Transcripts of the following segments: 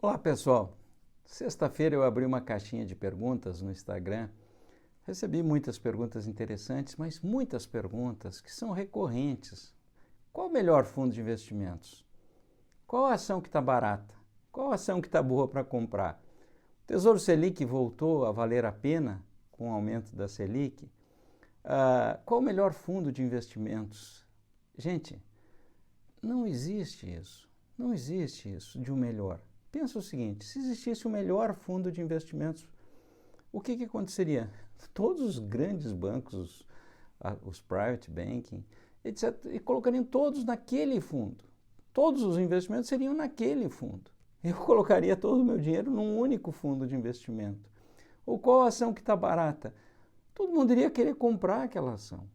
Olá pessoal, sexta-feira eu abri uma caixinha de perguntas no Instagram, recebi muitas perguntas interessantes, mas muitas perguntas que são recorrentes. Qual o melhor fundo de investimentos? Qual a ação que está barata? Qual a ação que está boa para comprar? O Tesouro Selic voltou a valer a pena com o aumento da Selic? Qual o melhor fundo de investimentos? Gente, não existe isso, não existe isso de um melhor. Pensa o seguinte, se existisse o melhor fundo de investimentos, o que aconteceria? Todos os grandes bancos, os private banking, etc., e colocariam todos naquele fundo. Todos os investimentos seriam naquele fundo. Eu colocaria todo o meu dinheiro num único fundo de investimento. Ou qual a ação que está barata? Todo mundo iria querer comprar aquela ação.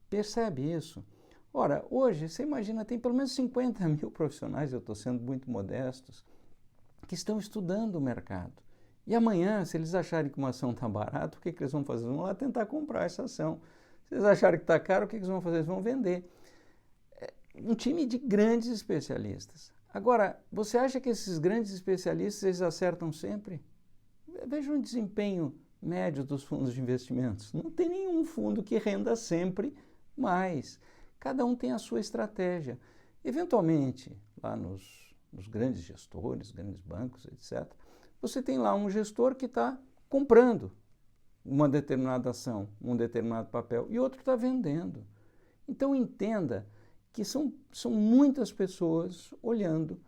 Percebe isso? Ora, hoje, você imagina, tem pelo menos 50 mil profissionais, eu estou sendo muito modestos, que estão estudando o mercado. E amanhã, se eles acharem que uma ação está barata, o que eles vão fazer? Eles vão lá tentar comprar essa ação. Se eles acharem que está caro, o que eles vão fazer? Eles vão vender. É um time de grandes especialistas. Agora, você acha que esses grandes especialistas eles acertam sempre? Veja o desempenho médio dos fundos de investimentos. Não tem nenhum fundo que renda sempre mais. Cada um tem a sua estratégia. Eventualmente, lá nos grandes gestores, grandes bancos, etc., você tem lá um gestor que está comprando uma determinada ação, um determinado papel, e outro está vendendo. Então entenda que são muitas pessoas olhando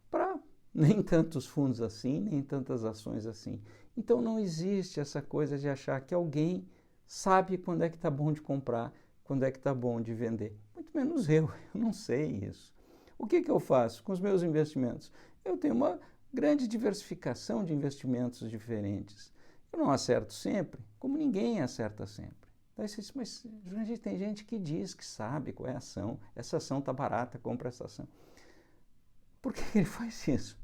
para nem tantos fundos assim, nem tantas ações assim. Então não existe essa coisa de achar que alguém sabe quando é que está bom de comprar, quando é que está bom de vender. Muito menos eu não sei isso. O que eu faço com os meus investimentos? Eu tenho uma grande diversificação de investimentos diferentes. Eu não acerto sempre, como ninguém acerta sempre. Mas tem gente que diz que sabe qual é a ação, essa ação está barata, compra essa ação. Por que ele faz isso?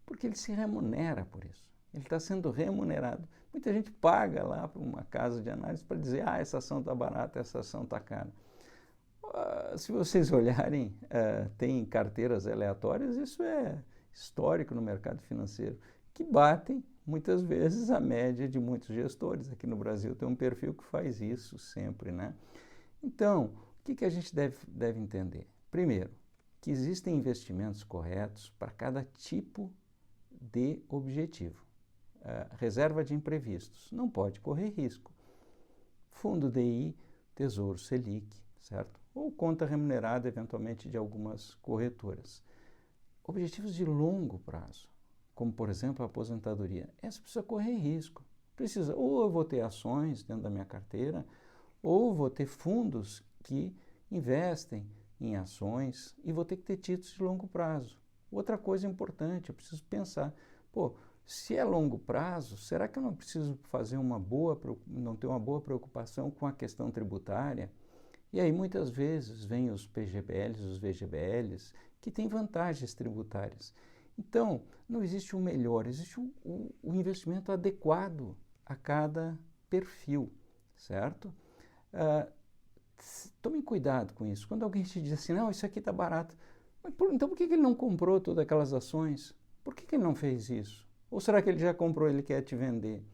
Porque ele se remunera por isso. Ele está sendo remunerado. Muita gente paga lá para uma casa de análise para dizer essa ação está barata, essa ação está cara. Se vocês olharem, tem carteiras aleatórias, isso é histórico no mercado financeiro, que batem muitas vezes a média de muitos gestores. Aqui no Brasil tem um perfil que faz isso sempre, né? Então, o que a gente deve entender? Primeiro, que existem investimentos corretos para cada tipo de objetivo. Reserva de imprevistos, não pode correr risco. Fundo DI, Tesouro Selic, certo? Ou conta remunerada, eventualmente, de algumas corretoras. Objetivos de longo prazo, como, por exemplo, a aposentadoria. Essa precisa correr risco. Precisa, ou eu vou ter ações dentro da minha carteira, ou vou ter fundos que investem em ações e vou ter que ter títulos de longo prazo. Outra coisa importante, eu preciso pensar, se é longo prazo, será que eu não preciso não ter uma boa preocupação com a questão tributária? E aí muitas vezes vêm os PGBLs, os VGBLs, que têm vantagens tributárias. Então, não existe o melhor, existe o investimento adequado a cada perfil, certo? Tome cuidado com isso. Quando alguém te diz assim, não, isso aqui está barato, mas então por que ele não comprou todas aquelas ações? Por que ele não fez isso? Ou será que ele já comprou e ele quer te vender?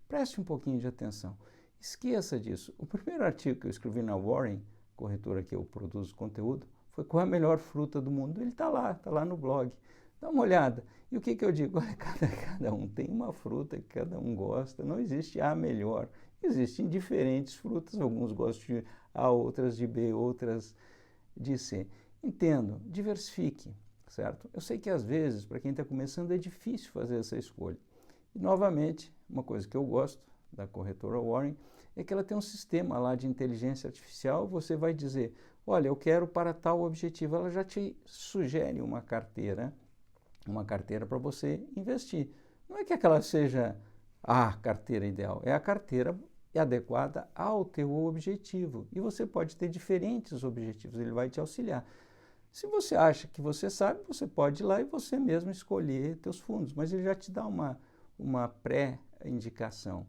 Preste um pouquinho de atenção. Esqueça disso. O primeiro artigo que eu escrevi na Warren, corretora que eu produzo conteúdo, foi qual é a melhor fruta do mundo. Ele está lá no blog. Dá uma olhada. E o que eu digo? Olha, cada um tem uma fruta que cada um gosta. Não existe a melhor. Existem diferentes frutas. Alguns gostam de A, outras de B, outras de C. Entendo, diversifique, certo? Eu sei que às vezes, para quem está começando, é difícil fazer essa escolha. E, novamente, uma coisa que eu gosto da corretora Warren é que ela tem um sistema lá de inteligência artificial. Você vai dizer, olha, eu quero para tal objetivo. Ela já te sugere uma carteira para você investir. Não é que aquela seja a carteira ideal, é a carteira adequada ao teu objetivo. E você pode ter diferentes objetivos, ele vai te auxiliar. Se você acha que você sabe, você pode ir lá e você mesmo escolher teus fundos, mas ele já te dá uma pré-indicação.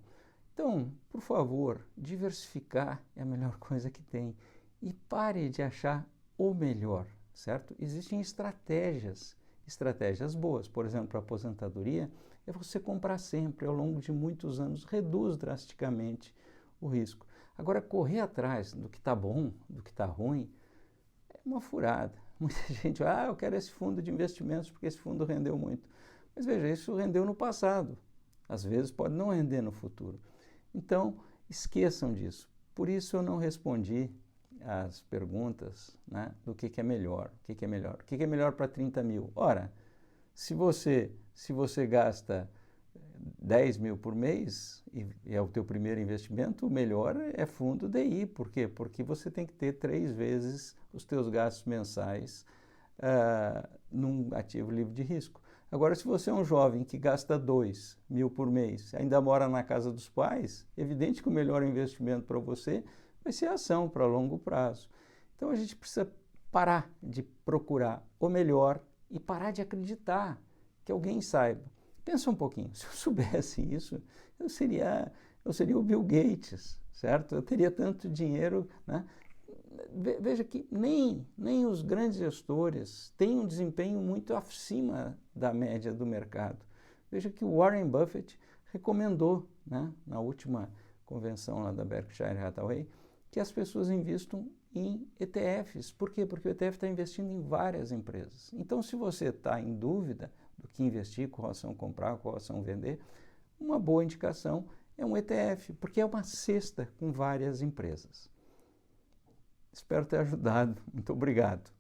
Então, por favor, diversificar é a melhor coisa que tem. E pare de achar o melhor, certo? Existem estratégias estratégias boas, por exemplo, para a aposentadoria, é você comprar sempre, ao longo de muitos anos, reduz drasticamente o risco. Agora, correr atrás do que está bom, do que está ruim, é uma furada. Muita gente, eu quero esse fundo de investimentos porque esse fundo rendeu muito. Mas veja, isso rendeu no passado. Às vezes pode não render no futuro. Então, esqueçam disso. Por isso eu não respondi as perguntas, né, do que é melhor, o que é melhor. O que é melhor para 30 mil? Ora, se você gasta 10 mil por mês e é o teu primeiro investimento, o melhor é fundo DI. Por quê? Porque você tem que ter 3 vezes os teus gastos mensais num ativo livre de risco. Agora, se você é um jovem que gasta 2 mil por mês, ainda mora na casa dos pais, é evidente que o melhor investimento para você vai ser a ação para longo prazo. Então, a gente precisa parar de procurar o melhor e parar de acreditar que alguém saiba. Pensa um pouquinho, se eu soubesse isso, eu seria o Bill Gates, certo? Eu teria tanto dinheiro, né? Veja que nem os grandes gestores têm um desempenho muito acima da média do mercado. Veja que o Warren Buffett recomendou, né, na última convenção lá da Berkshire Hathaway, que as pessoas investam em ETFs. Por quê? Porque o ETF está investindo em várias empresas. Então, se você está em dúvida do que investir, qual ação comprar, qual ação vender, uma boa indicação é um ETF, porque é uma cesta com várias empresas. Espero ter ajudado. Muito obrigado.